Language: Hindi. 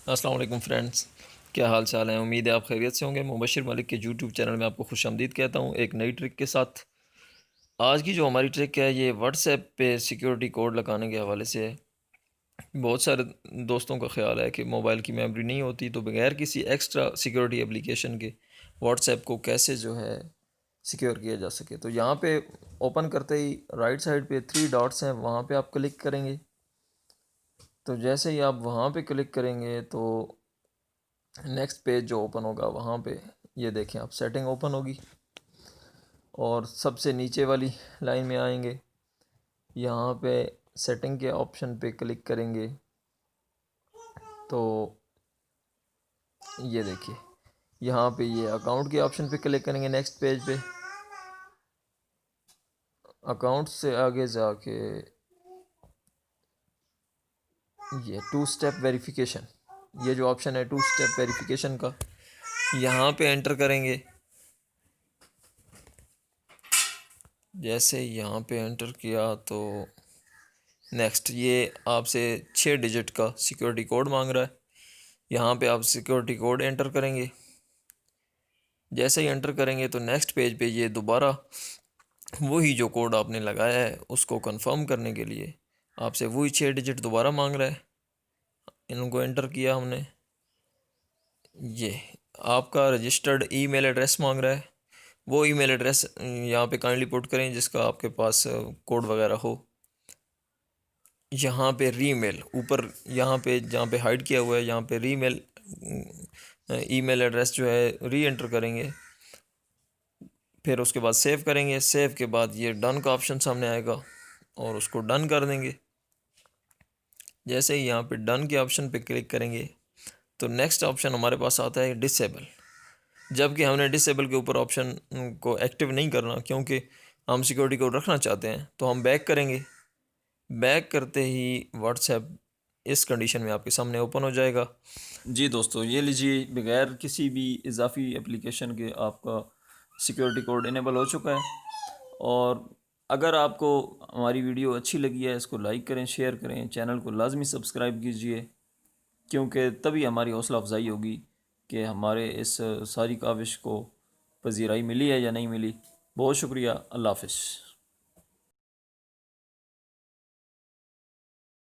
अस्सलाम वालेकुम फ्रेंड्स, क्या हाल चाल है। उम्मीद है आप खैरियत से होंगे। मुबशिर मलिक के यूट्यूब चैनल में आपको खुशामदीद कहता हूँ एक नई ट्रिक के साथ। आज की जो हमारी ट्रिक है ये व्हाट्सएप पे सिक्योरिटी कोड लगाने के हवाले से है। बहुत सारे दोस्तों का ख्याल है कि मोबाइल की मेमोरी नहीं होती, तो बगैर किसी एक्स्ट्रा सिक्योरिटी एप्लीकेशन के व्हाट्सएप को कैसे जो है सिक्योर किया जा सके। तो यहाँ पे ओपन करते ही राइट साइड पे 3 डॉट्स हैं, वहाँ पे आप क्लिक करेंगे। तो जैसे ही आप वहाँ पे क्लिक करेंगे तो नेक्स्ट पेज जो ओपन होगा वहाँ पे ये देखें आप, सेटिंग ओपन होगी और सबसे नीचे वाली लाइन में आएंगे। यहाँ पे सेटिंग के ऑप्शन पे क्लिक करेंगे तो ये देखिए, यहाँ पे ये अकाउंट के ऑप्शन पे क्लिक करेंगे। नेक्स्ट पेज पे अकाउंट से आगे जाके ये 2 स्टेप वेरिफिकेशन, ये जो ऑप्शन है 2 स्टेप वेरिफिकेशन का, यहाँ पे एंटर करेंगे। जैसे यहाँ पे एंटर किया तो नेक्स्ट ये आपसे 6 डिजिट का सिक्योरिटी कोड मांग रहा है। यहाँ पे आप सिक्योरिटी कोड एंटर करेंगे। जैसे ही एंटर करेंगे तो नेक्स्ट पेज पे ये दोबारा वही जो कोड आपने लगाया है उसको कंफर्म करने के लिए आपसे वही 6 डिजिट दोबारा मांग रहा है। इनको एंटर किया हमने। ये आपका रजिस्टर्ड ईमेल एड्रेस मांग रहा है। वो ईमेल एड्रेस यहाँ पे काइंडली पुट करें जिसका आपके पास कोड वगैरह हो। यहाँ पे रीमेल ऊपर, यहाँ पे जहाँ पे हाइड किया हुआ है यहाँ पे रीमेल ईमेल एड्रेस जो है री एंटर करेंगे। फिर उसके बाद सेव करेंगे। सेव के बाद ये डन का ऑप्शन सामने आएगा और उसको डन कर देंगे। जैसे ही यहाँ पे डन के ऑप्शन पे क्लिक करेंगे तो नेक्स्ट ऑप्शन हमारे पास आता है डिसेबल। जबकि हमने डिसेबल के ऊपर ऑप्शन को एक्टिव नहीं करना, क्योंकि हम सिक्योरिटी को रखना चाहते हैं। तो हम बैक करेंगे। बैक करते ही व्हाट्सएप इस कंडीशन में आपके सामने ओपन हो जाएगा। जी दोस्तों, ये लीजिए, बगैर किसी भी इजाफी एप्लीकेशन के आपका सिक्योरिटी कोड इनेबल हो चुका है। और अगर आपको हमारी वीडियो अच्छी लगी है, इसको लाइक करें, शेयर करें, चैनल को लाजमी सब्सक्राइब कीजिए, क्योंकि तभी हमारी हौसला अफजाई होगी कि हमारे इस सारी काविश को पजीराई मिली है या नहीं मिली। बहुत शुक्रिया। अल्लाह हाफ़िज़।